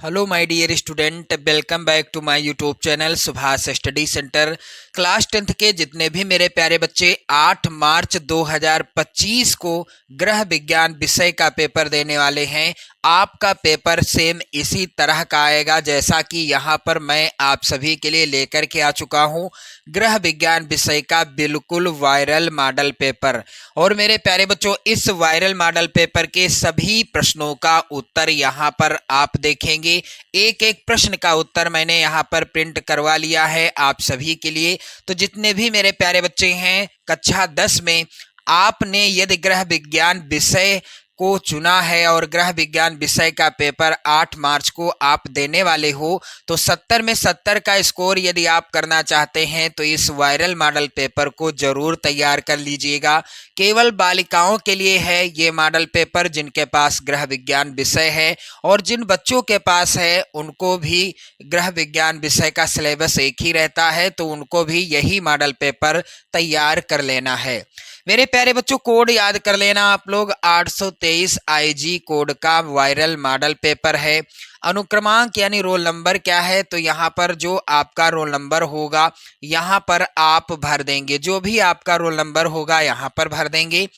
Hello my dear student, welcome back to my YouTube channel Subhash study centre. Class 10th के जितने भी मेरे प्यारे बच्चे 8 मार्च 2025 को गृह विज्ञान विषय का पेपर देने वाले हैं, आपका पेपर सेम इसी तरह का आएगा जैसा कि यहाँ पर मैं आप सभी के लिए लेकर के आ चुका हूँ। गृह विज्ञान विषय का बिल्कुल वायरल मॉडल पेपर। और मेरे प्यारे बच्चों, इस वायरल मॉडल पेपर के सभी प्रश्नों का उत्तर यहाँ पर आप देखेंगे। एक एक प्रश्न का उत्तर मैंने यहाँ पर प्रिंट करवा लिया है आप सभी के लिए। तो जितने भी मेरे प्यारे बच्चे हैं कक्षा 10 में, आपने यदि गृह विज्ञान विषय को चुना है और गृह विज्ञान विषय का पेपर 8 मार्च को आप देने वाले हो, तो 70 में 70 का स्कोर यदि आप करना चाहते हैं तो इस वायरल मॉडल पेपर को जरूर तैयार कर लीजिएगा। केवल बालिकाओं के लिए है ये मॉडल पेपर जिनके पास गृह विज्ञान विषय है, और जिन बच्चों के पास है उनको भी गृह विज्ञान विषय का सिलेबस एक ही रहता है, तो उनको भी यही मॉडल पेपर तैयार कर लेना है। मेरे प्यारे बच्चों, कोड याद कर लेना आप लोग। 823 IG कोड का वायरल मॉडल पेपर है। अनुक्रमांक यानी रोल नंबर क्या है, तो यहाँ पर जो आपका रोल नंबर होगा यहाँ पर आप भर देंगे। जो भी आपका रोल नंबर होगा यहाँ पर भर देंगे।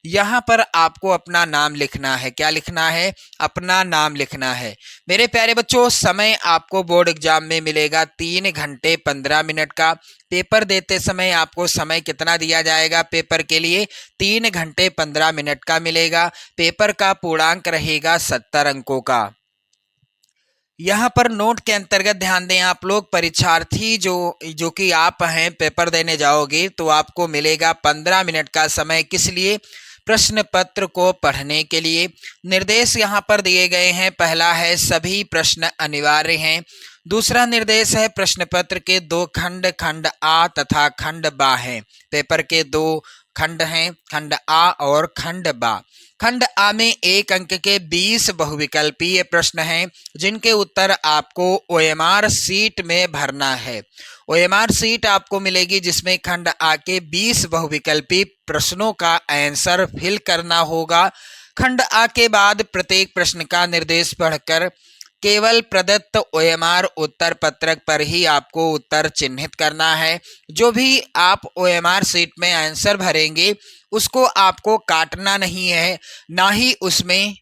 यहाँ पर आपको अपना नाम लिखना है। क्या लिखना है? अपना नाम लिखना है। मेरे प्यारे बच्चों, समय आपको बोर्ड एग्जाम में मिलेगा 3 घंटे 15 मिनट का। पेपर देते समय आपको समय कितना दिया जाएगा पेपर के लिए? 3 घंटे 15 मिनट का मिलेगा। पेपर का पूर्णांक रहेगा 70 अंकों का। यहाँ पर नोट के अंतर्गत ध्यान दें आप लोग, परीक्षार्थी जो कि आप हैं, पेपर देने जाओगे तो आपको मिलेगा 15 मिनट का समय। किस लिए? प्रश्न पत्र को पढ़ने के लिए। निर्देश यहाँ पर दिए गए हैं। पहला है सभी प्रश्न अनिवार्य हैं। दूसरा निर्देश है प्रश्न पत्र के 2 खंड, खंड आ तथा खंड बा हैं। पेपर के 2 खंड हैं, खंड आ और खंड बा। खंड आ में 1 अंक के 20 बहुविकल्पीय प्रश्न हैं जिनके उत्तर आपको OMR सीट में भरना है। OMR सीट आपको मिलेगी जिसमें खंड आ के 20 बहुविकल्पी प्रश्नों का आंसर फिल करना होगा। खंड आ के बाद प्रत्येक प्रश्न का निर्देश पढ़कर केवल प्रदत्त OMR उत्तर पत्रक पर ही आपको उत्तर चिन्हित करना है। जो भी आप OMR सीट में आंसर भरेंगे उसको आपको काटना नहीं है, ना ही उसमें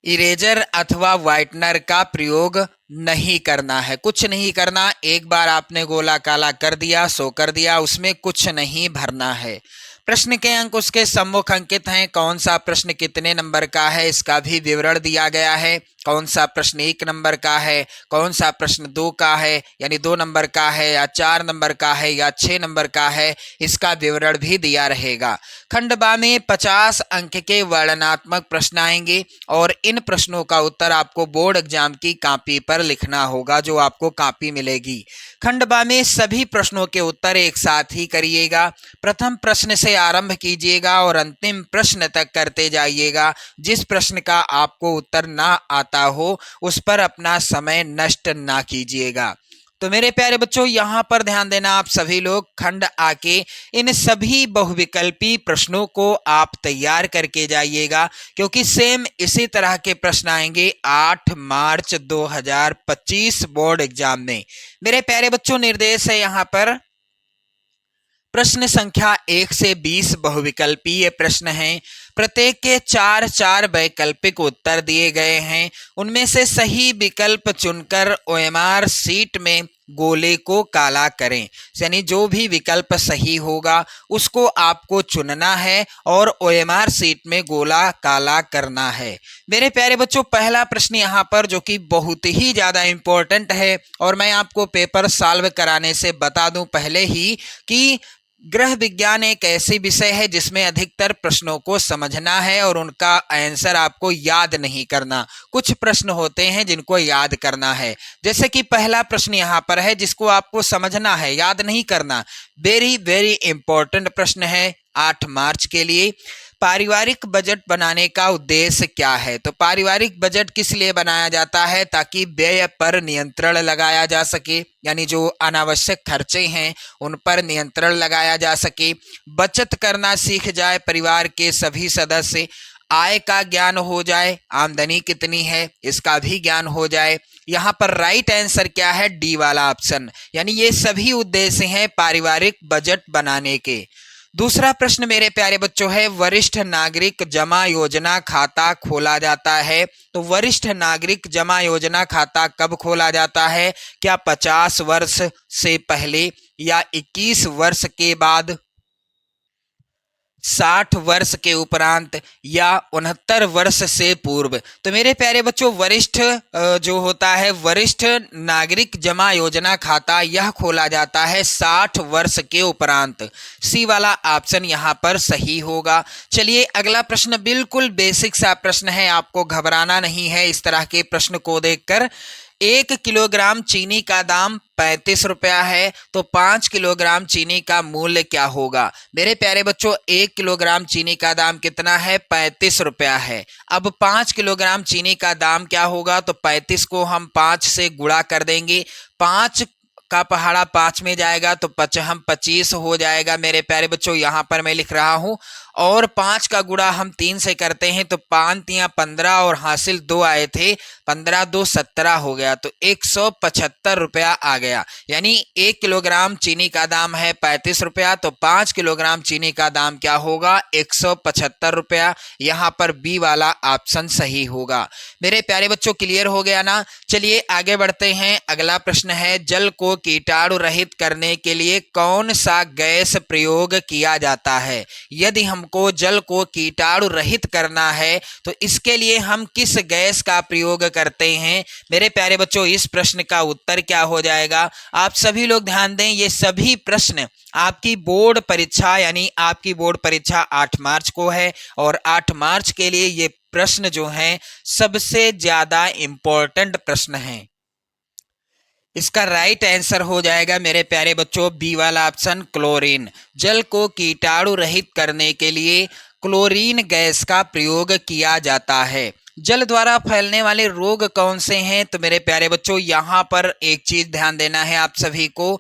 इरेजर अथवा व्हाइटनर का प्रयोग नहीं करना है। कुछ नहीं करना। एक बार आपने गोला काला कर दिया सो कर दिया, उसमें कुछ नहीं भरना है। प्रश्न के अंक उसके सम्मुख अंकित हैं। कौन सा प्रश्न कितने नंबर का है इसका भी विवरण दिया गया है। कौन सा प्रश्न 1 नंबर का है, कौन सा प्रश्न 2 का है यानी 2 नंबर का है, या 4 नंबर का है, या 6 नंबर का है, इसका विवरण भी दिया रहेगा। खंड बा में 50 अंक के वर्णनात्मक प्रश्न आएंगे और इन प्रश्नों का उत्तर आपको बोर्ड एग्जाम की कॉपी पर लिखना होगा, जो आपको कॉपी मिलेगी। खंड बा में सभी प्रश्नों के उत्तर एक साथ ही करिएगा। प्रथम प्रश्न से आरंभ कीजिएगा और अंतिम प्रश्न तक करते जाइएगा। जिस प्रश्न का आपको उत्तर ना आता हो उस पर अपना समय नष्ट ना कीजिएगा। तो मेरे प्यारे बच्चों, यहाँ पर ध्यान देना आप सभी लोग। खंड आ के इन सभी बहुविकल्पी प्रश्नों को आप तैयार करके जाइएगा, क्योंकि सेम इसी तरह के प्रश्न आएंगे 8 मार्च 2025 बोर्ड एग्जाम में। मेरे प्यारे बच्चों, निर्देश है यहाँ पर प्रश्न संख्या 1 से 20 बहुविकल्पीय प्रश्न हैं। प्रत्येक के 4-4 वैकल्पिक उत्तर दिए गए हैं। उनमें से सही विकल्प चुनकर OMR सीट में गोले को काला करें। यानी जो भी विकल्प सही होगा उसको आपको चुनना है और OMR सीट में गोला काला करना है। मेरे प्यारे बच्चों, पहला प्रश्न यहाँ पर जो कि बहुत ही ज़्यादा इम्पोर्टेंट है, और मैं आपको पेपर सॉल्व कराने से बता दूं पहले ही कि गृह विज्ञान एक ऐसी विषय है जिसमें अधिकतर प्रश्नों को समझना है और उनका आंसर आपको याद नहीं करना। कुछ प्रश्न होते हैं जिनको याद करना है, जैसे कि पहला प्रश्न यहाँ पर है जिसको आपको समझना है, याद नहीं करना। वेरी वेरी इंपॉर्टेंट प्रश्न है 8 मार्च के लिए। पारिवारिक बजट बनाने का उद्देश्य क्या है? तो पारिवारिक बजट किस लिए बनाया जाता है? ताकि व्यय पर नियंत्रण लगाया जा सके, यानी जो अनावश्यक खर्चे हैं उन पर नियंत्रण लगाया जा सके। बचत करना सीख जाए परिवार के सभी सदस्य। आय का ज्ञान हो जाए, आमदनी कितनी है इसका भी ज्ञान हो जाए। यहाँ पर राइट आंसर क्या है, डी वाला ऑप्शन, यानी ये सभी उद्देश्य हैं पारिवारिक बजट बनाने के। दूसरा प्रश्न मेरे प्यारे बच्चों है, वरिष्ठ नागरिक जमा योजना खाता खोला जाता है। तो वरिष्ठ नागरिक जमा योजना खाता कब खोला जाता है, क्या 50 वर्ष से पहले या 21 वर्ष के बाद, 60 वर्ष के उपरांत या 69 वर्ष से पूर्व। तो मेरे प्यारे बच्चों वरिष्ठ जो होता है वरिष्ठ नागरिक जमा योजना खाता यह खोला जाता है 60 वर्ष के उपरांत। सी वाला ऑप्शन यहाँ पर सही होगा। चलिए अगला प्रश्न बिल्कुल बेसिक सा प्रश्न है, आपको घबराना नहीं है इस तरह के प्रश्न को देखकर। 1 किलोग्राम चीनी का दाम 35 रुपया है, तो 5 किलोग्राम चीनी का मूल्य क्या होगा। मेरे प्यारे बच्चों 1 किलोग्राम चीनी का दाम कितना है, 35 रुपया है। अब 5 किलोग्राम चीनी का दाम क्या होगा, तो 35 को हम 5 से गुणा कर देंगे, 5 का पहाड़ा 5 में जाएगा तो 25 हो जाएगा। मेरे प्यारे बच्चों यहाँ पर मैं लिख रहा हूँ, और 5 का गुणा हम 3 से करते हैं तो 5 तियां 15 और हासिल 2 आए थे, 15 2 17 हो गया, तो 175 रुपया आ गया। यानी 1 किलोग्राम चीनी का दाम है 35 रुपया, तो 5 किलोग्राम चीनी का दाम क्या होगा, 175 रुपया। यहाँ पर बी वाला ऑप्शन सही होगा। मेरे प्यारे बच्चों क्लियर हो गया ना। चलिए आगे बढ़ते हैं। अगला प्रश्न है, जल को कीटाणु रहित करने के लिए कौन सा गैस प्रयोग किया जाता है। यदि हमको जल को कीटाणु रहित करना है तो इसके लिए हम किस गैस का प्रयोग करते हैं। मेरे प्यारे बच्चों इस प्रश्न का उत्तर क्या हो जाएगा, आप सभी लोग ध्यान दें, ये सभी प्रश्न आपकी बोर्ड परीक्षा यानी आपकी बोर्ड परीक्षा 8 मार्च को है, और 8 मार्च के लिए ये प्रश्न जो हैं सबसे ज्यादा इंपॉर्टेंट प्रश्न हैं। इसका राइट आंसर हो जाएगा मेरे प्यारे बच्चों बी वाला ऑप्शन, क्लोरीन। जल को कीटाणु रहित करने के लिए क्लोरीन गैस का प्रयोग किया जाता है। जल द्वारा फैलने वाले रोग कौन से हैं, तो मेरे प्यारे बच्चों यहाँ पर एक चीज ध्यान देना है आप सभी को,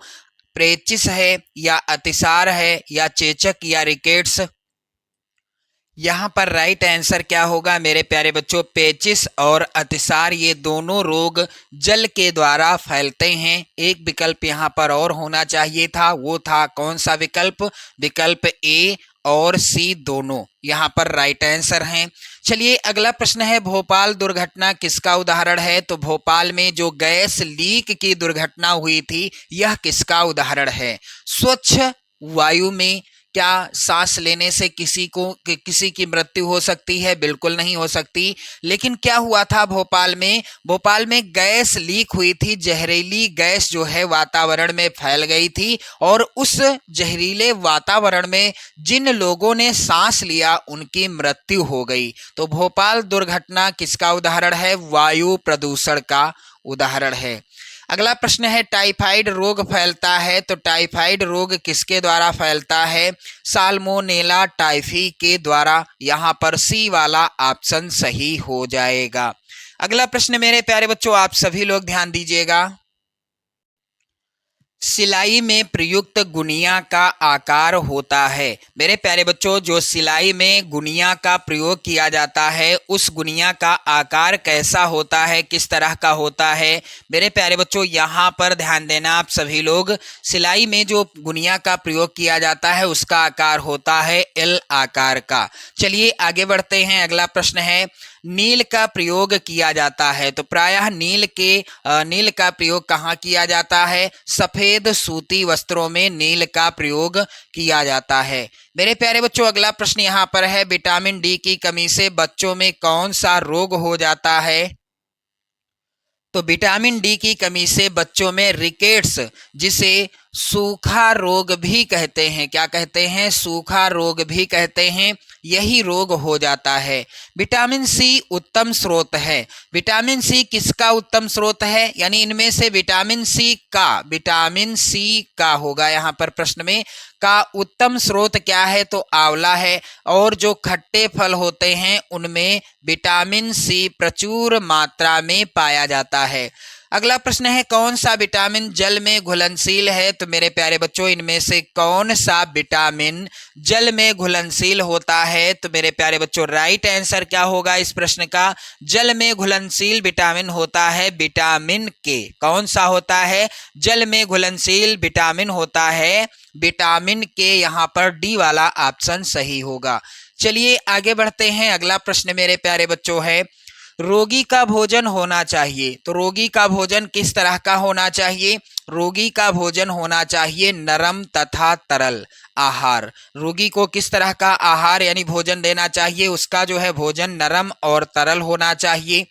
पेचिश है या अतिसार है या चेचक या रिकेट्स। यहाँ पर राइट आंसर क्या होगा मेरे प्यारे बच्चों, पेचिश और अतिसार ये दोनों रोग जल के द्वारा फैलते हैं। एक विकल्प यहाँ पर और होना चाहिए था, वो था कौन सा विकल्प, विकल्प ए और सी दोनों यहाँ पर राइट आंसर हैं। चलिए अगला प्रश्न है, भोपाल दुर्घटना किसका उदाहरण है। तो भोपाल में जो गैस लीक की दुर्घटना हुई थी यह किसका उदाहरण है। स्वच्छ वायु में क्या सांस लेने से किसी की मृत्यु हो सकती है, बिल्कुल नहीं हो सकती। लेकिन क्या हुआ था भोपाल में गैस लीक हुई थी, जहरीली गैस जो है वातावरण में फैल गई थी, और उस जहरीले वातावरण में जिन लोगों ने सांस लिया उनकी मृत्यु हो गई। तो भोपाल दुर्घटना किसका उदाहरण है, वायु प्रदूषण का उदाहरण है। अगला प्रश्न है, टाइफाइड रोग फैलता है, तो टाइफाइड रोग किसके द्वारा फैलता है, साल्मोनेला टाइफी के द्वारा। यहाँ पर सी वाला ऑप्शन सही हो जाएगा। अगला प्रश्न मेरे प्यारे बच्चों आप सभी लोग ध्यान दीजिएगा, सिलाई में प्रयुक्त गुनिया का आकार होता है। मेरे प्यारे बच्चों जो सिलाई में गुनिया का प्रयोग किया जाता है उस गुनिया का आकार कैसा होता है, किस तरह का होता है। मेरे प्यारे बच्चों यहाँ पर ध्यान देना आप सभी लोग, सिलाई में जो गुनिया का प्रयोग किया जाता है उसका आकार होता है एल आकार का। चलिए आगे बढ़ते हैं। अगला प्रश्न है, नील का प्रयोग किया जाता है, तो प्रायः नील का प्रयोग कहाँ किया जाता है, सफेद सूती वस्त्रों में नील का प्रयोग किया जाता है। मेरे प्यारे बच्चों अगला प्रश्न यहाँ पर है, विटामिन डी की कमी से बच्चों में कौन सा रोग हो जाता है। तो विटामिन डी की कमी से बच्चों में रिकेट्स, जिसे सूखा रोग भी कहते हैं, क्या कहते हैं, सूखा रोग भी कहते हैं, यही रोग हो जाता है। विटामिन सी उत्तम स्रोत है, विटामिन सी किसका उत्तम स्रोत है, यानी इनमें से विटामिन सी का होगा यहाँ पर प्रश्न में, का उत्तम स्रोत क्या है, तो आंवला है। और जो खट्टे फल होते हैं उनमें विटामिन सी प्रचुर मात्रा में पाया जाता है। अगला प्रश्न है कौन सा विटामिन जल में घुलनशील है? तो मेरे प्यारे बच्चों इनमें से कौन सा विटामिन जल में घुलनशील होता है? तो मेरे प्यारे बच्चों राइट आंसर क्या होगा इस प्रश्न का? जल में घुलनशील विटामिन होता है विटामिन के। कौन सा होता है? जल में घुलनशील विटामिन होता है विटामिन के। यहाँ पर डी वाला ऑप्शन सही होगा। चलिए आगे बढ़ते हैं। अगला प्रश्न मेरे प्यारे बच्चों है रोगी का भोजन होना चाहिए। तो रोगी का भोजन किस तरह का होना चाहिए? रोगी का भोजन होना चाहिए नरम तथा तरल आहार। रोगी को किस तरह का आहार यानी भोजन देना चाहिए? उसका जो है भोजन नरम और तरल होना चाहिए।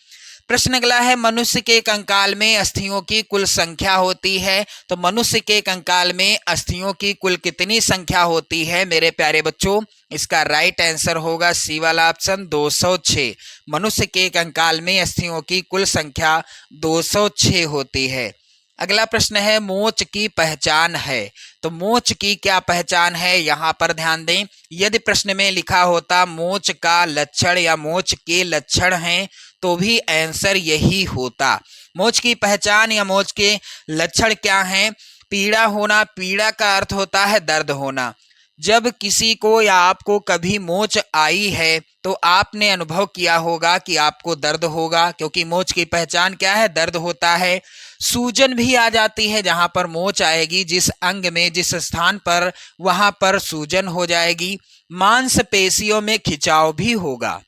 प्रश्न अगला है मनुष्य के कंकाल में अस्थियों की कुल संख्या होती है। तो मनुष्य के कंकाल में अस्थियों की कुल कितनी संख्या होती है मेरे प्यारे बच्चों? इसका राइट आंसर होगा सी वाला ऑप्शन 206। मनुष्य के कंकाल में अस्थियों की कुल संख्या 206 होती है। अगला प्रश्न है मोच की पहचान है। तो मोच की क्या पहचान है? यहाँ पर ध्यान दें। यदि प्रश्न में लिखा होता मोच का लक्षण या मोच के लक्षण हैं तो भी आंसर यही होता। मोच की पहचान या मोच के लक्षण क्या हैं? पीड़ा होना। पीड़ा का अर्थ होता है दर्द होना। जब किसी को या आपको कभी मोच आई है तो आपने अनुभव किया होगा कि आपको दर्द होगा, क्योंकि मोच की पहचान क्या है? दर्द होता है। सूजन भी आ जाती है जहां पर मोच आएगी, जिस अंग में जिस स्थान पर वहां पर सूजन हो जाएगी। मांसपेशियों में खिंचाव भी होगा।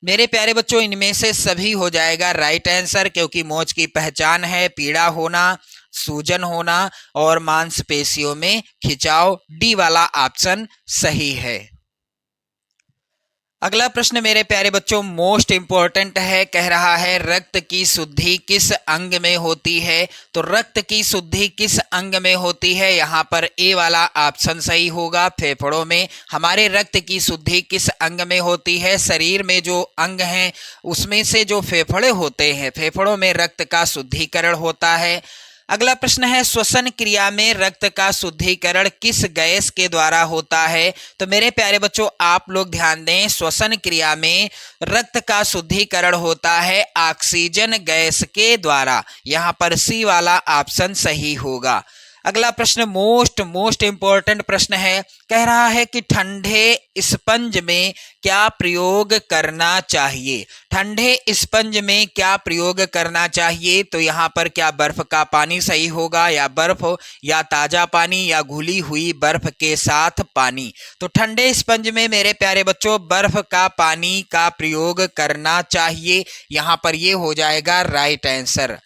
मेरे प्यारे बच्चों इनमें से सभी हो जाएगा राइट आंसर, क्योंकि मोच की पहचान है पीड़ा होना, सूजन होना और मांसपेशियों में खिंचाव। डी वाला ऑप्शन सही है। अगला प्रश्न मेरे प्यारे बच्चों मोस्ट इंपॉर्टेंट है। कह रहा है रक्त की शुद्धि किस अंग में होती है? तो रक्त की शुद्धि किस अंग में होती है? यहाँ पर ए वाला ऑप्शन सही होगा, फेफड़ों में। हमारे रक्त की शुद्धि किस अंग में होती है? शरीर में जो अंग हैं उसमें से जो फेफड़े होते हैं, फेफड़ों में रक्त का शुद्धिकरण होता है। अगला प्रश्न है श्वसन क्रिया में रक्त का शुद्धिकरण किस गैस के द्वारा होता है? तो मेरे प्यारे बच्चों आप लोग ध्यान दें, श्वसन क्रिया में रक्त का शुद्धिकरण होता है ऑक्सीजन गैस के द्वारा। यहाँ पर सी वाला ऑप्शन सही होगा। अगला प्रश्न मोस्ट इंपॉर्टेंट प्रश्न है। कह रहा है कि ठंडे स्पंज में क्या प्रयोग करना चाहिए? ठंडे स्पंज में क्या प्रयोग करना चाहिए? तो यहाँ पर क्या बर्फ का पानी सही होगा, या बर्फ या ताजा पानी, या घुली हुई बर्फ के साथ पानी? तो ठंडे स्पंज में मेरे प्यारे बच्चों बर्फ का पानी का प्रयोग करना चाहिए। यहाँ पर ये हो जाएगा राइट आंसर।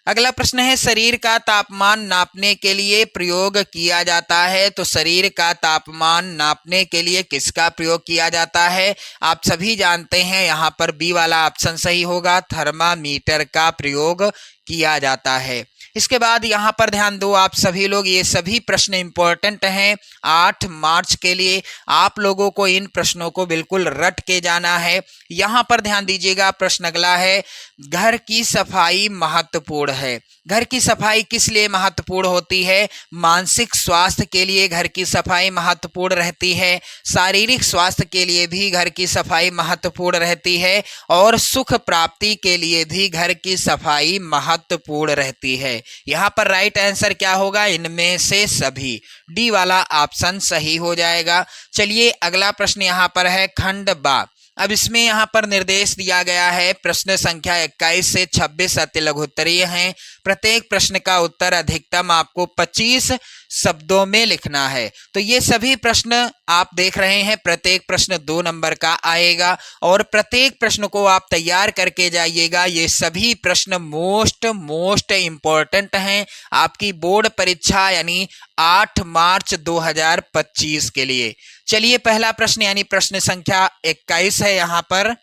अगला प्रश्न है शरीर का तापमान नापने के लिए प्रयोग किया जाता है। तो शरीर का तापमान नापने के लिए किसका प्रयोग किया जाता है? आप सभी जानते हैं, यहाँ पर बी वाला ऑप्शन सही होगा, थर्मामीटर का प्रयोग किया जाता है। इसके बाद यहाँ पर ध्यान दो आप सभी लोग, ये सभी प्रश्न इंपॉर्टेंट हैं 8 मार्च के लिए। आप लोगों को इन प्रश्नों को बिल्कुल रट के जाना है। यहाँ पर ध्यान दीजिएगा। प्रश्न अगला है घर की सफाई महत्वपूर्ण है। घर की सफाई किस लिए महत्वपूर्ण होती है? मानसिक स्वास्थ्य के लिए घर की सफाई महत्वपूर्ण रहती है, शारीरिक स्वास्थ्य के लिए भी घर की सफाई महत्वपूर्ण रहती है, और सुख प्राप्ति के लिए भी घर की सफाई महत्वपूर्ण रहती है। यहाँ पर राइट आंसर क्या होगा? इनमें से सभी। डी वाला ऑप्शन सही हो जाएगा। चलिए अगला प्रश्न यहाँ पर है खंड बा। अब इसमें यहाँ पर निर्देश दिया गया है प्रश्न संख्या 21 से 26 अति लघुत्तरीय हैं। प्रत्येक प्रश्न का उत्तर अधिकतम आपको 25 शब्दों में लिखना है। तो ये सभी प्रश्न आप देख रहे हैं, प्रत्येक प्रश्न 2 नंबर का आएगा और प्रत्येक प्रश्न को आप तैयार करके जाइएगा। ये सभी प्रश्न मोस्ट इंपॉर्टेंट हैं आपकी बोर्ड परीक्षा यानी 8 मार्च 2025 के लिए। चलिए पहला प्रश्न यानी प्रश्न संख्या 21 है। यहाँ पर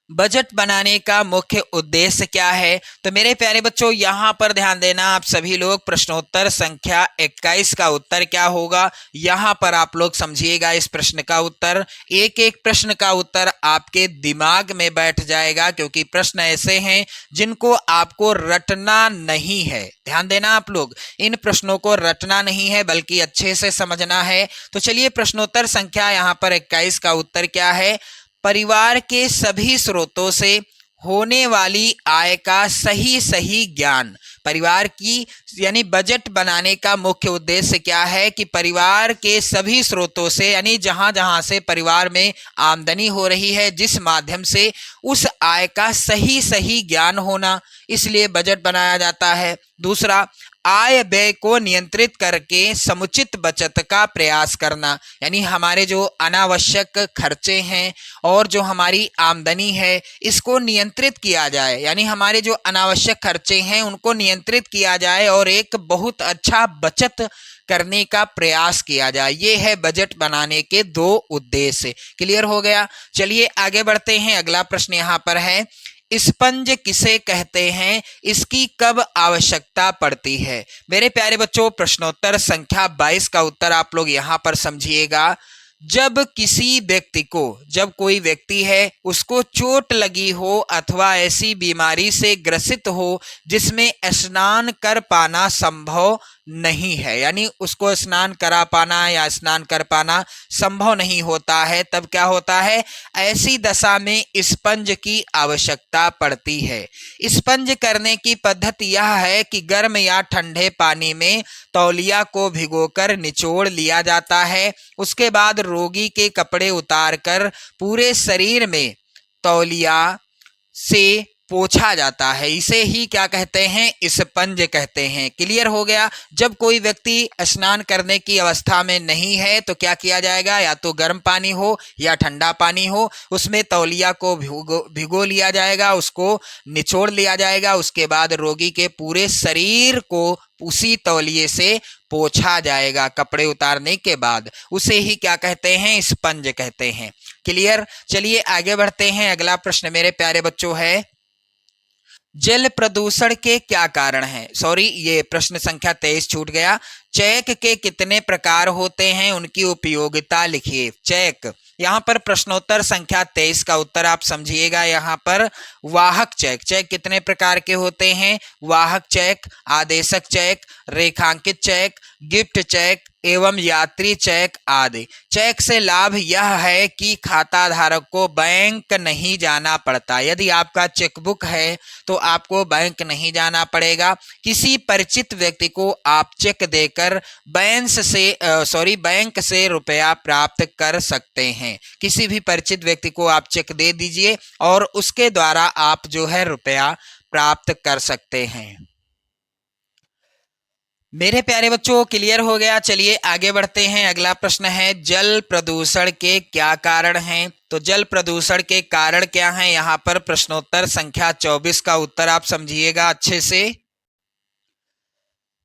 बजट बनाने का मुख्य उद्देश्य क्या है? तो मेरे प्यारे बच्चों यहाँ पर ध्यान देना आप सभी लोग, प्रश्नोत्तर संख्या 21 का उत्तर क्या होगा यहाँ पर आप लोग समझिएगा। इस प्रश्न का उत्तर, एक एक प्रश्न का उत्तर आपके दिमाग में बैठ जाएगा, क्योंकि प्रश्न ऐसे हैं जिनको आपको रटना नहीं है। ध्यान देना आप लोग, इन प्रश्नों को रटना नहीं है बल्कि अच्छे से समझना है। तो चलिए प्रश्नोत्तर संख्या यहाँ पर 21 का उत्तर क्या है? परिवार के सभी स्रोतों से होने वाली आय का सही सही ज्ञान। परिवार की यानी बजट बनाने का मुख्य उद्देश्य क्या है कि परिवार के सभी स्रोतों से यानी जहां जहां से परिवार में आमदनी हो रही है, जिस माध्यम से उस आय का सही सही ज्ञान होना, इसलिए बजट बनाया जाता है। दूसरा, आय व्यय को नियंत्रित करके समुचित बचत का प्रयास करना, यानी हमारे जो अनावश्यक खर्चे हैं और जो हमारी आमदनी है इसको नियंत्रित किया जाए, यानी हमारे जो अनावश्यक खर्चे हैं उनको नियंत्रित किया जाए और एक बहुत अच्छा बचत करने का प्रयास किया जाए। ये है बजट बनाने के दो उद्देश्य। क्लियर हो गया? चलिए आगे बढ़ते हैं। अगला प्रश्न यहाँ पर है, स्पंज किसे कहते हैं, इसकी कब आवश्यकता पड़ती है? मेरे प्यारे बच्चों, प्रश्नोत्तर संख्या 22 का उत्तर आप लोग यहाँ पर समझिएगा। जब किसी व्यक्ति को, जब कोई व्यक्ति है उसको चोट लगी हो अथवा ऐसी बीमारी से ग्रसित हो जिसमें स्नान कर पाना संभव नहीं है, यानी उसको स्नान करा पाना या स्नान कर पाना संभव नहीं होता है, तब क्या होता है? ऐसी दशा में स्पंज की आवश्यकता पड़ती है। स्पंज करने की पद्धति यह है कि गर्म या ठंडे पानी में तौलिया को भिगोकर निचोड़ लिया जाता है। उसके बाद रोगी के कपड़े उतारकर पूरे शरीर में तौलिया से पोंछा जाता है। इसे ही क्या कहते हैं? स्पंज कहते हैं। क्लियर हो गया? जब कोई व्यक्ति स्नान करने की अवस्था में नहीं है तो क्या किया जाएगा? या तो गर्म पानी हो या ठंडा पानी हो, उसमें तौलिया को भिगो लिया जाएगा, उसको निचोड़ लिया जाएगा। उसके बाद रोगी के पूरे शरीर को उसी तौलिए से पोंछा जाएगा कपड़े उतारने के बाद। उसे ही क्या कहते हैं? स्पंज कहते हैं। क्लियर? चलिए आगे बढ़ते हैं। अगला प्रश्न मेरे प्यारे बच्चों है, जल प्रदूषण के क्या कारण हैं? सॉरी, ये प्रश्न संख्या 23 छूट गया। चेक के कितने प्रकार होते हैं, उनकी उपयोगिता लिखिए। चेक, यहाँ पर प्रश्नोत्तर संख्या 23 का उत्तर आप समझिएगा। यहाँ पर वाहक चेक, चेक कितने प्रकार के होते हैं? वाहक चेक, आदेशक चेक, रेखांकित चेक, गिफ्ट चेक एवं यात्री चेक आदि। चेक से लाभ यह है कि खाता धारक को बैंक नहीं जाना पड़ता। यदि आपका चेकबुक है तो आपको बैंक नहीं जाना पड़ेगा। किसी परिचित व्यक्ति को आप चेक देकर बैंक से रुपया प्राप्त कर सकते हैं। किसी भी परिचित व्यक्ति को आप चेक दे दीजिए और उसके द्वारा आप जो है रुपया प्राप्त कर सकते हैं। मेरे प्यारे बच्चों, क्लियर हो गया? चलिए आगे बढ़ते हैं। अगला प्रश्न है, जल प्रदूषण के क्या कारण हैं? तो जल प्रदूषण के कारण क्या हैं? यहाँ पर प्रश्नोत्तर संख्या 24 का उत्तर आप समझिएगा अच्छे से।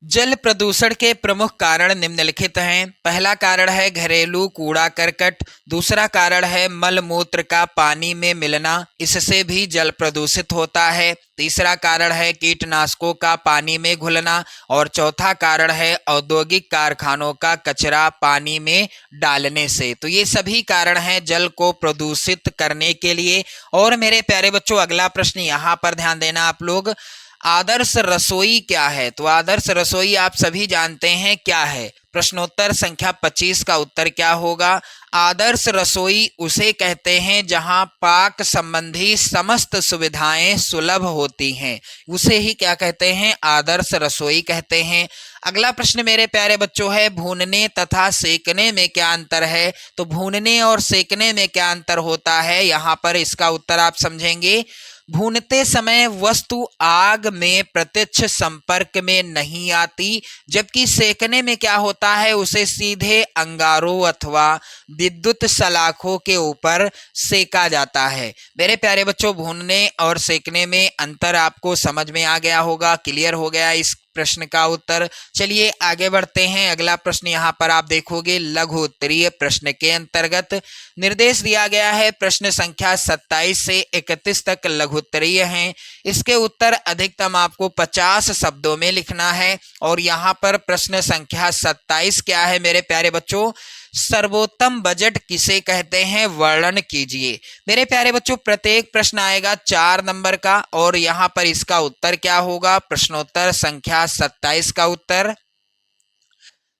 जल प्रदूषण के प्रमुख कारण निम्नलिखित हैं। पहला कारण है घरेलू कूड़ा करकट। दूसरा कारण है मल मूत्र का पानी में मिलना, इससे भी जल प्रदूषित होता है। तीसरा कारण है कीटनाशकों का पानी में घुलना और चौथा कारण है औद्योगिक कारखानों का कचरा पानी में डालने से। तो ये सभी कारण हैं जल को प्रदूषित करने के लिए। और मेरे प्यारे बच्चों, अगला प्रश्न यहाँ पर ध्यान देना आप लोग, आदर्श रसोई क्या है? तो आदर्श रसोई आप सभी जानते हैं क्या है। प्रश्नोत्तर संख्या 25 का उत्तर क्या होगा? आदर्श रसोई उसे कहते हैं जहां पाक संबंधी समस्त सुविधाएं सुलभ होती हैं, उसे ही क्या कहते हैं? आदर्श रसोई कहते हैं। अगला प्रश्न मेरे प्यारे बच्चों है, भूनने तथा सेकने में क्या अंतर है? तो भूनने और सेकने में क्या अंतर होता है? यहाँ पर इसका उत्तर आप समझेंगे। भूनते समय वस्तु आग में प्रत्यक्ष संपर्क में नहीं आती, जबकि सेकने में क्या होता है? उसे सीधे अंगारों अथवा विद्युत सलाखों के ऊपर सेका जाता है। मेरे प्यारे बच्चों, भूनने और सेकने में अंतर आपको समझ में आ गया होगा, क्लियर हो गया इस प्रश्न का उत्तर। चलिए आगे बढ़ते हैं। अगला प्रश्न यहाँ पर आप देखोगे, लघु उत्तरीय प्रश्न के अंतर्गत निर्देश दिया गया है। प्रश्न संख्या 27 से 31 तक लघु उत्तरीय हैं। इसके उत्तर अधिकतम आपको 50 शब्दों में लिखना है। और यहाँ पर प्रश्न संख्या 27 क्या है मेरे प्यारे बच्चों? सर्वोत्तम बजट किसे कहते हैं, वर्णन कीजिए। मेरे प्यारे बच्चों, प्रत्येक प्रश्न आएगा 4 नंबर का और यहाँ पर इसका उत्तर क्या होगा? प्रश्नोत्तर संख्या 27 का उत्तर,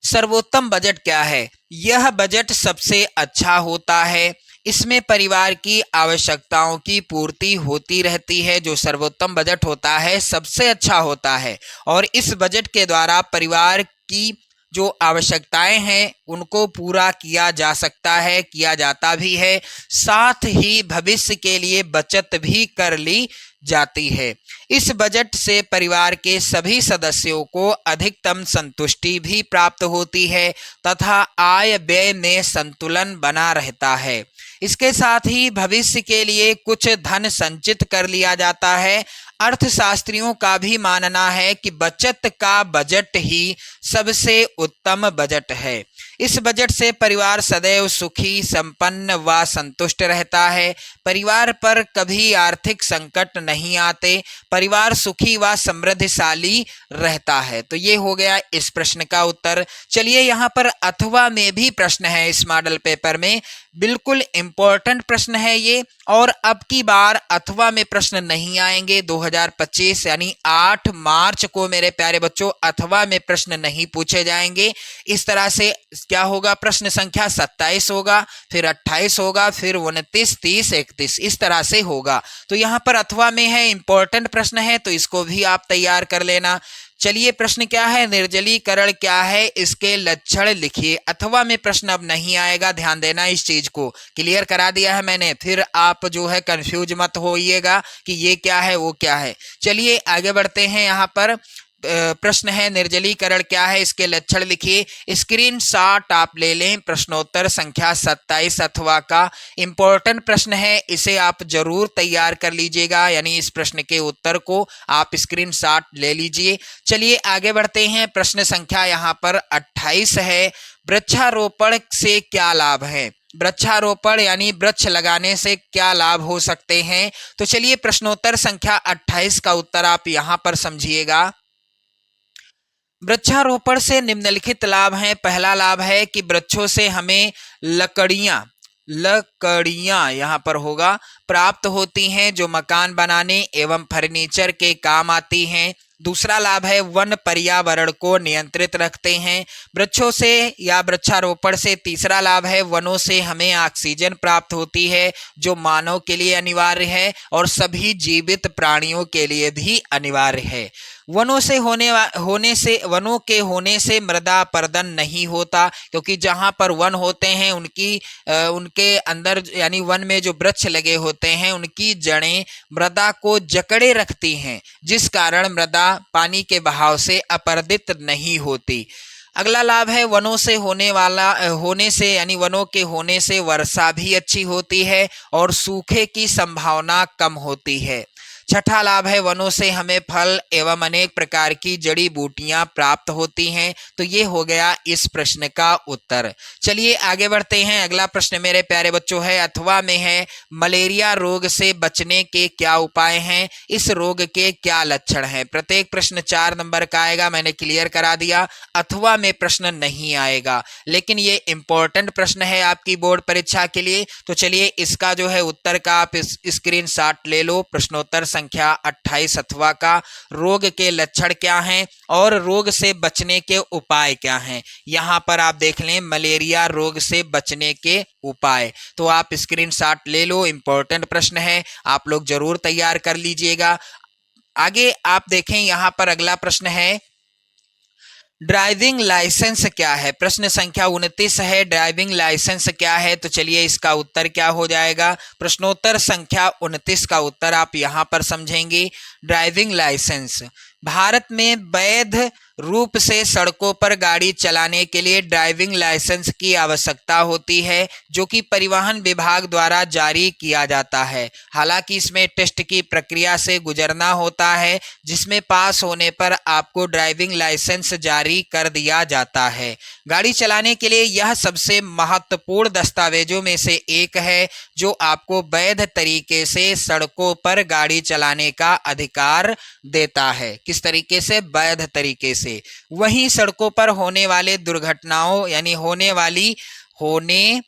सर्वोत्तम बजट क्या है? यह बजट सबसे अच्छा होता है, इसमें परिवार की आवश्यकताओं की पूर्ति होती रहती है। जो सर्वोत्तम बजट होता है सबसे अच्छा होता है और इस बजट के द्वारा परिवार की जो आवश्यकताएं हैं उनको पूरा किया जा सकता है, किया जाता भी है। साथ ही भविष्य के लिए बचत भी कर ली जाती है। इस बजट से परिवार के सभी सदस्यों को अधिकतम संतुष्टि भी प्राप्त होती है तथा आय व्यय में संतुलन बना रहता है। इसके साथ ही भविष्य के लिए कुछ धन संचित कर लिया जाता है। अर्थशास्त्रियों का भी मानना है कि बचत का बजट ही सबसे उत्तम बजट है। इस बजट से परिवार सदैव सुखी, संपन्न व संतुष्ट रहता है। परिवार पर कभी आर्थिक संकट नहीं आते। परिवार सुखी व समृद्धशाली रहता है। तो ये हो गया इस प्रश्न का उत्तर। चलिए यहाँ पर अथवा में भी प्रश्न है इस मॉडल पेपर में, बिल्कुल इंपॉर्टेंट प्रश्न है ये। और अब की बार अथवा में प्रश्न नहीं आएंगे। 2025 यानी 8 मार्च को मेरे प्यारे बच्चों अथवा में प्रश्न नहीं पूछे जाएंगे। इस तरह से क्या होगा, प्रश्न संख्या 27 होगा, फिर 28 होगा, फिर 29, 30, 31 इस तरह से होगा। तो यहाँ पर अथवा में है, इंपॉर्टेंट प्रश्न है, तो इसको भी आप तैयार कर लेना। चलिए प्रश्न क्या है, निर्जलीकरण क्या है, इसके लक्षण लिखिए। अथवा में प्रश्न अब नहीं आएगा, ध्यान देना, इस चीज को क्लियर करा दिया है मैंने। फिर आप जो है कंफ्यूज मत होइएगा कि ये क्या है वो क्या है। चलिए आगे बढ़ते हैं। यहाँ पर प्रश्न है निर्जलीकरण क्या है, इसके लक्षण लिखिए। स्क्रीनशॉट आप ले लें। प्रश्नोत्तर संख्या 27 अथवा का इंपॉर्टेंट प्रश्न है, इसे आप जरूर तैयार कर लीजिएगा, यानी इस प्रश्न के उत्तर को आप स्क्रीनशॉट ले लीजिए। चलिए आगे बढ़ते हैं। प्रश्न संख्या यहाँ पर 28 है। वृक्षारोपण से क्या लाभ है? वृक्षारोपण यानी वृक्ष लगाने से क्या लाभ हो सकते हैं? तो चलिए प्रश्नोत्तर संख्या 28 का उत्तर आप यहाँ पर समझिएगा। वृक्षारोपण से निम्नलिखित लाभ हैं। पहला लाभ है कि वृक्षों से हमें लकड़ियां यहाँ पर होगा प्राप्त होती हैं, जो मकान बनाने एवं फर्नीचर के काम आती हैं। दूसरा लाभ है वन पर्यावरण को नियंत्रित रखते हैं वृक्षों से या वृक्षारोपण से। तीसरा लाभ है वनों से हमें ऑक्सीजन प्राप्त होती है, जो मानव के लिए अनिवार्य है और सभी जीवित प्राणियों के लिए भी अनिवार्य है। वनों के होने से मृदा अपरदन नहीं होता, क्योंकि जहां पर वन होते हैं उनके अंदर यानी वन में जो वृक्ष लगे होते हैं उनकी जड़ें मृदा को जकड़े रखती हैं, जिस कारण मृदा पानी के बहाव से अपरदित नहीं होती। अगला लाभ है वनों के होने से वर्षा भी अच्छी होती है और सूखे की संभावना कम होती है। छठा लाभ है वनों से हमें फल एवं अनेक प्रकार की जड़ी बूटियां प्राप्त होती हैं। तो ये हो गया इस प्रश्न का उत्तर। चलिए आगे बढ़ते हैं। अगला प्रश्न मेरे प्यारे बच्चों है अथवा में है मलेरिया रोग से बचने के क्या उपाय हैं, इस रोग के क्या लक्षण हैं। प्रत्येक प्रश्न 4 नंबर का आएगा, मैंने क्लियर करा दिया। अथवा में प्रश्न नहीं आएगा, लेकिन ये इंपॉर्टेंट प्रश्न है आपकी बोर्ड परीक्षा के लिए। तो चलिए इसका जो है उत्तर का आप स्क्रीनशॉट ले लो। प्रश्नोत्तर संख्या 28 अथवा का रोग के लक्षण क्या हैं और रोग से बचने के उपाय क्या हैं। यहां पर आप देख लें मलेरिया रोग से बचने के उपाय, तो आप स्क्रीनशॉट ले लो। इंपॉर्टेंट प्रश्न है, आप लोग जरूर तैयार कर लीजिएगा। आगे आप देखें यहां पर अगला प्रश्न है ड्राइविंग लाइसेंस क्या है। प्रश्न संख्या 29 है, ड्राइविंग लाइसेंस क्या है। तो चलिए इसका उत्तर क्या हो जाएगा। प्रश्नोत्तर संख्या 29 का उत्तर आप यहां पर समझेंगे। ड्राइविंग लाइसेंस भारत में वैध रूप से सड़कों पर गाड़ी चलाने के लिए ड्राइविंग लाइसेंस की आवश्यकता होती है, जो कि परिवहन विभाग द्वारा जारी किया जाता है। हालांकि इसमें टेस्ट की प्रक्रिया से गुजरना होता है, जिसमें पास होने पर आपको ड्राइविंग लाइसेंस जारी कर दिया जाता है। गाड़ी चलाने के लिए यह सबसे महत्वपूर्ण दस्तावेजों में से एक है, जो आपको वैध तरीके से सड़कों पर गाड़ी चलाने का अधिकार देता है। किस तरीके से? वैध तरीके से। वहीं सड़कों पर होने वाले दुर्घटनाओं यानी होने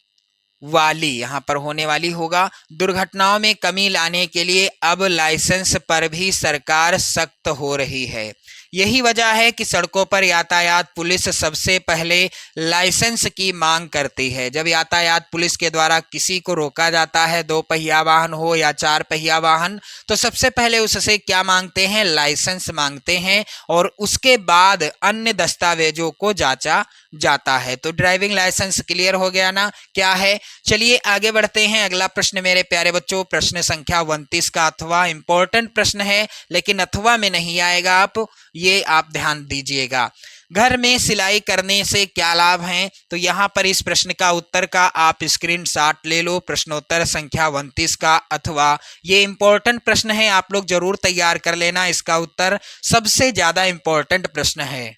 वाली, यहाँ पर होने वाली होगा। दुर्घटनाओं में कमी लाने के लिए अब लाइसेंस पर भी सरकार सख्त हो रही है। यही वजह है कि सड़कों पर यातायात पुलिस सबसे पहले लाइसेंस की मांग करती है। जब यातायात पुलिस के द्वारा किसी को रोका जाता है, 2 पहिया वाहन हो या 4 पहिया वाहन, तो सबसे पहले उससे क्या मांगते हैं? लाइसेंस मांगते हैं और उसके बाद अन्य दस्तावेजों को जांचा जाता है। तो ड्राइविंग लाइसेंस क्लियर हो गया ना क्या है। चलिए आगे बढ़ते हैं। अगला प्रश्न मेरे प्यारे बच्चों, प्रश्न संख्या 29 का अथवा इंपॉर्टेंट प्रश्न है, लेकिन अथवा में नहीं आएगा, ये आप ध्यान दीजिएगा। घर में सिलाई करने से क्या लाभ हैं? तो यहाँ पर इस प्रश्न का उत्तर का आप स्क्रीनशॉट ले लो, प्रश्नोत्तर संख्या 29 का अथवा। ये इंपॉर्टेंट प्रश्न है, आप लोग जरूर तैयार कर लेना, इसका उत्तर सबसे ज्यादा इंपॉर्टेंट प्रश्न है।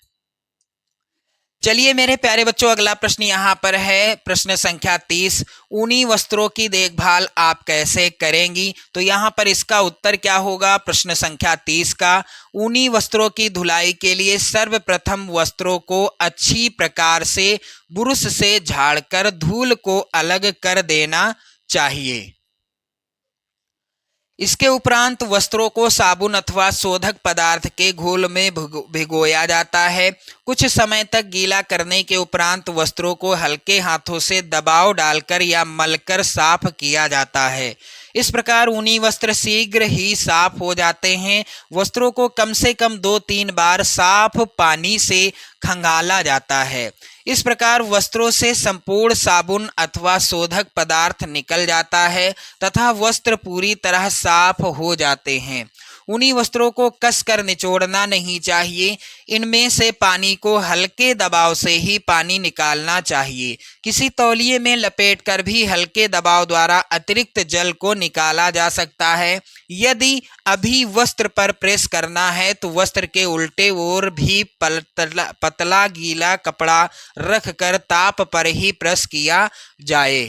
चलिए मेरे प्यारे बच्चों, अगला प्रश्न यहाँ पर है, प्रश्न संख्या 30। ऊनी वस्त्रों की देखभाल आप कैसे करेंगी? तो यहाँ पर इसका उत्तर क्या होगा? प्रश्न संख्या 30 का, ऊनी वस्त्रों की धुलाई के लिए सर्वप्रथम वस्त्रों को अच्छी प्रकार से ब्रश से झाड़कर धूल को अलग कर देना चाहिए। इसके उपरांत वस्त्रों को साबुन अथवा शोधक पदार्थ के घोल में भिगोया जाता है। कुछ समय तक गीला करने के उपरांत वस्त्रों को हल्के हाथों से दबाव डालकर या मलकर साफ किया जाता है। इस प्रकार ऊनी वस्त्र शीघ्र ही साफ हो जाते हैं। वस्त्रों को कम से कम 2-3 बार साफ पानी से खंगाला जाता है। इस प्रकार वस्त्रों से संपूर्ण साबुन अथवा शोधक पदार्थ निकल जाता है तथा वस्त्र पूरी तरह साफ हो जाते हैं। ऊनी वस्त्रों को कसकर निचोड़ना नहीं चाहिए। इनमें से पानी को हल्के दबाव से ही पानी निकालना चाहिए। किसी तौलिए में लपेटकर भी हल्के दबाव द्वारा अतिरिक्त जल को निकाला जा सकता है। यदि अभी वस्त्र पर प्रेस करना है तो वस्त्र के उल्टे ओर भी पतला गीला कपड़ा रखकर ताप पर ही प्रेस किया जाए।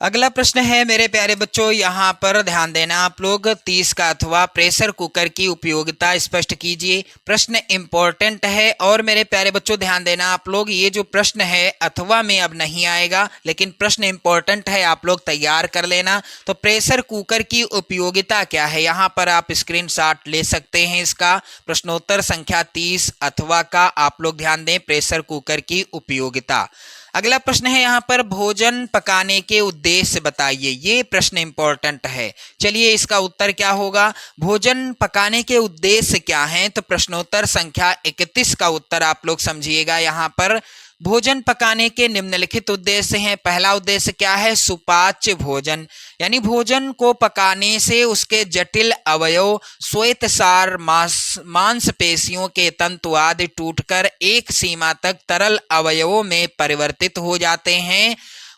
अगला प्रश्न है मेरे प्यारे बच्चों, यहाँ पर ध्यान देना आप लोग, 30 का अथवा प्रेशर कुकर की उपयोगिता स्पष्ट कीजिए। प्रश्न इंपॉर्टेंट है और मेरे प्यारे बच्चों ध्यान देना आप लोग, ये जो प्रश्न है अथवा में अब नहीं आएगा, लेकिन प्रश्न इंपॉर्टेंट है, आप लोग तैयार कर लेना। तो प्रेशर कुकर की उपयोगिता क्या है? यहाँ पर आप स्क्रीनशॉट ले सकते हैं इसका। प्रश्नोत्तर संख्या 30 अथवा का आप लोग ध्यान दें, प्रेशर कुकर की उपयोगिता। अगला प्रश्न है यहाँ पर, भोजन पकाने के उद्देश्य बताइए। ये प्रश्न इंपॉर्टेंट है। चलिए इसका उत्तर क्या होगा? भोजन पकाने के उद्देश्य क्या हैं? तो प्रश्नोत्तर संख्या 31 का उत्तर आप लोग समझिएगा। यहाँ पर भोजन पकाने के निम्नलिखित उद्देश्य हैं। पहला उद्देश्य क्या है? सुपाच्य भोजन, यानी भोजन को पकाने से उसके जटिल अवयव श्वेतसार मांसपेशियों के तंतु आदि टूटकर एक सीमा तक तरल अवयवों में परिवर्तित हो जाते हैं।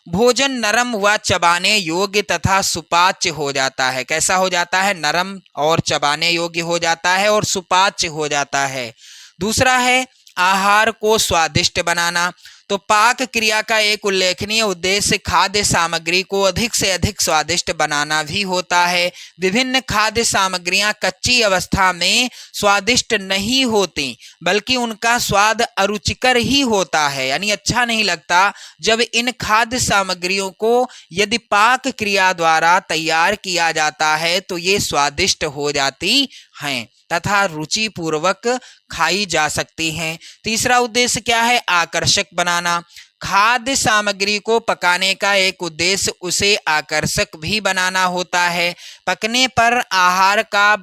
भोजन नरम व चबाने योग्य तथा सुपाच्य हो जाता है। कैसा हो जाता है? नरम और चबाने योग्य हो जाता है और सुपाच्य हो जाता है। दूसरा है आहार को स्वादिष्ट बनाना। तो पाक क्रिया का एक उल्लेखनीय उद्देश्य खाद्य सामग्री को अधिक से अधिक स्वादिष्ट बनाना भी होता है। विभिन्न खाद्य सामग्रियां कच्ची अवस्था में स्वादिष्ट नहीं होती, बल्कि उनका स्वाद अरुचिकर ही होता है, यानी अच्छा नहीं लगता। जब इन खाद्य सामग्रियों को यदि पाक क्रिया द्वारा तैयार किया जाता है तो ये स्वादिष्ट हो जाती हैं तथा रुचि पूर्वक खाई जा सकती हैं। तीसरा उद्देश्य क्या है? आकर्षक बनाना। खाद्य सामग्री को पकाने का एक उद्देश्य उसे आकर्षक भी बनाना होता है। पकने पर आहार का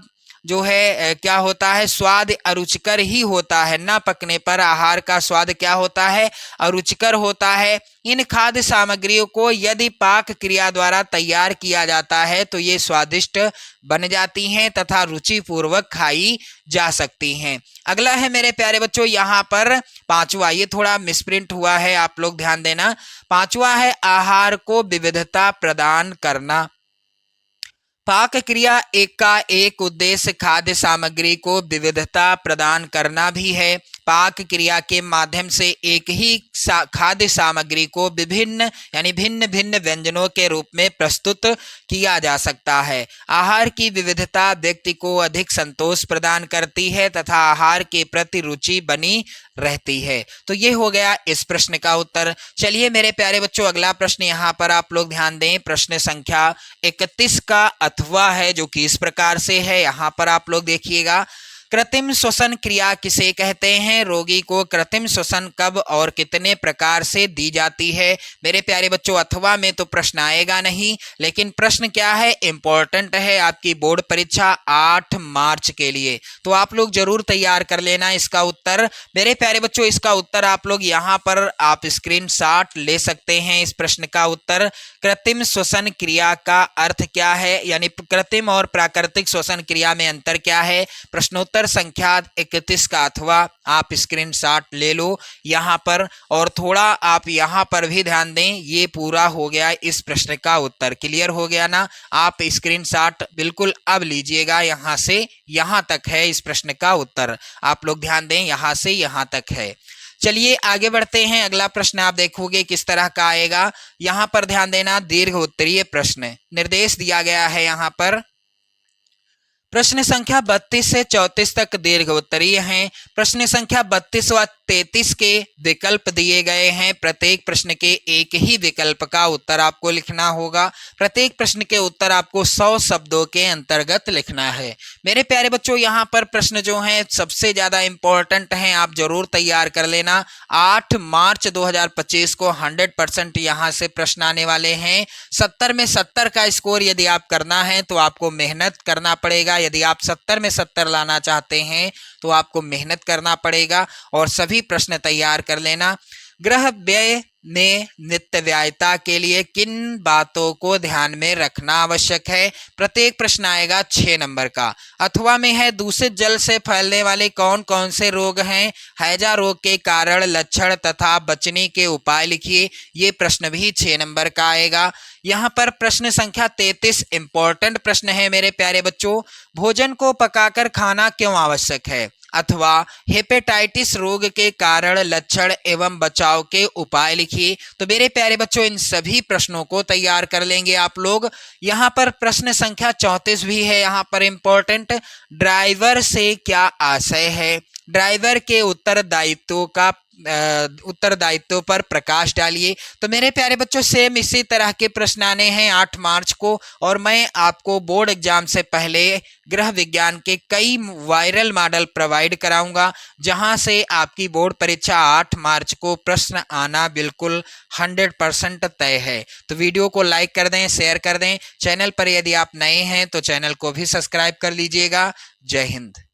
जो है क्या होता है? स्वाद अरुचिकर ही होता है। न पकने पर आहार का स्वाद क्या होता है? अरुचिकर होता है। इन खाद्य सामग्रियों को यदि पाक क्रिया द्वारा तैयार किया जाता है तो ये स्वादिष्ट बन जाती हैं तथा रुचि पूर्वक खाई जा सकती हैं। अगला है मेरे प्यारे बच्चों यहाँ पर 5वां, ये थोड़ा मिसप्रिंट हुआ है, आप लोग ध्यान देना। 5वां है आहार को विविधता प्रदान करना। पाक क्रिया एक का एक उद्देश्य खाद्य सामग्री को विविधता प्रदान करना भी है। पाक क्रिया के माध्यम से एक ही खाद्य सामग्री को विभिन्न यानी भिन्न भिन्न व्यंजनों के रूप में प्रस्तुत किया जा सकता है। आहार की विविधता व्यक्ति को अधिक संतोष प्रदान करती है तथा आहार के प्रति रुचि बनी रहती है। तो ये हो गया इस प्रश्न का उत्तर। चलिए मेरे प्यारे बच्चों, अगला प्रश्न यहाँ पर आप लोग ध्यान दें। प्रश्न संख्या 31 का अथवा है, जो कि इस प्रकार से है। यहाँ पर आप लोग देखिएगा, कृत्रिम श्वसन क्रिया किसे कहते हैं? रोगी को कृत्रिम श्वसन कब और कितने प्रकार से दी जाती है? मेरे प्यारे बच्चों, अथवा में तो प्रश्न आएगा नहीं, लेकिन प्रश्न क्या है, इंपॉर्टेंट है आपकी बोर्ड परीक्षा 8 मार्च के लिए। तो आप लोग जरूर तैयार कर लेना इसका उत्तर। मेरे प्यारे बच्चों, इसका उत्तर आप लोग यहाँ पर आप स्क्रीनशॉट ले सकते हैं। इस प्रश्न का उत्तर कृत्रिम श्वसन क्रिया का अर्थ क्या है, यानी कृत्रिम और प्राकृतिक श्वसन क्रिया में अंतर क्या है? प्रश्नोत्तर संख्या 31 का अथवा आप स्क्रीनशॉट ले लो यहाँ पर, और थोड़ा आप यहाँ पर भी ध्यान दें। ये पूरा हो गया इस प्रश्न का उत्तर। क्लियर हो गया ना? आप स्क्रीनशॉट बिल्कुल अब लीजिएगा। यहाँ से यहाँ तक है इस प्रश्न का उत्तर। आप लोग ध्यान दें, यहाँ से यहाँ तक है। चलिए आगे बढ़ते हैं। अगला प्रश्न आप देखोगे किस तरह का आएगा। यहाँ पर ध्यान देना, दीर्घ उत्तरीय प्रश्न निर्देश दिया गया है। यहाँ पर प्रश्न संख्या 32 से 34 तक दीर्घ उत्तरीय हैं। प्रश्न संख्या 32 व 33 के विकल्प दिए गए हैं। प्रत्येक प्रश्न के एक ही विकल्प का उत्तर आपको लिखना होगा। प्रत्येक प्रश्न के उत्तर आपको 100 शब्दों के अंतर्गत लिखना है। मेरे प्यारे बच्चों, यहाँ पर प्रश्न जो हैं सबसे ज्यादा इंपॉर्टेंट हैं, आप जरूर तैयार कर लेना। 8 मार्च 2025 को 100% यहाँ से प्रश्न आने वाले हैं। 70 में 70 का स्कोर यदि आप करना है तो आपको मेहनत करना पड़ेगा। यदि आप 70 में 70 लाना चाहते हैं तो आपको मेहनत करना पड़ेगा और सभी प्रश्न तैयार कर लेना। ग्रह व्यय में नित्य व्ययता के लिए किन बातों को ध्यान में रखना आवश्यक है? प्रत्येक प्रश्न आएगा 6 नंबर का। अथवा में है, दूषित जल से फैलने वाले कौन कौन से रोग हैं? हैजा रोग के कारण, लक्षण तथा बचने के उपाय लिखिए। ये प्रश्न भी 6 नंबर का आएगा। यहाँ पर प्रश्न संख्या 33 इंपॉर्टेंट प्रश्न है मेरे प्यारे बच्चों। भोजन को पकाकर खाना क्यों आवश्यक है? अथवा हेपेटाइटिस रोग के कारण, लक्षण एवं बचाव के उपाय लिखिए। तो मेरे प्यारे बच्चों, इन सभी प्रश्नों को तैयार कर लेंगे आप लोग। यहाँ पर प्रश्न संख्या 34 भी है यहाँ पर इंपॉर्टेंट। ड्राइवर से क्या आशय है? ड्राइवर के उत्तरदायित्व पर प्रकाश डालिए। तो मेरे प्यारे बच्चों, सेम इसी तरह के प्रश्न आने हैं 8 मार्च को, और मैं आपको बोर्ड एग्जाम से पहले गृह विज्ञान के कई वायरल मॉडल प्रोवाइड कराऊंगा, जहां से आपकी बोर्ड परीक्षा 8 मार्च को प्रश्न आना बिल्कुल 100% तय है। तो वीडियो को लाइक कर दें, शेयर कर दें। चैनल पर यदि आप नए हैं तो चैनल को भी सब्सक्राइब कर लीजिएगा। जय हिंद।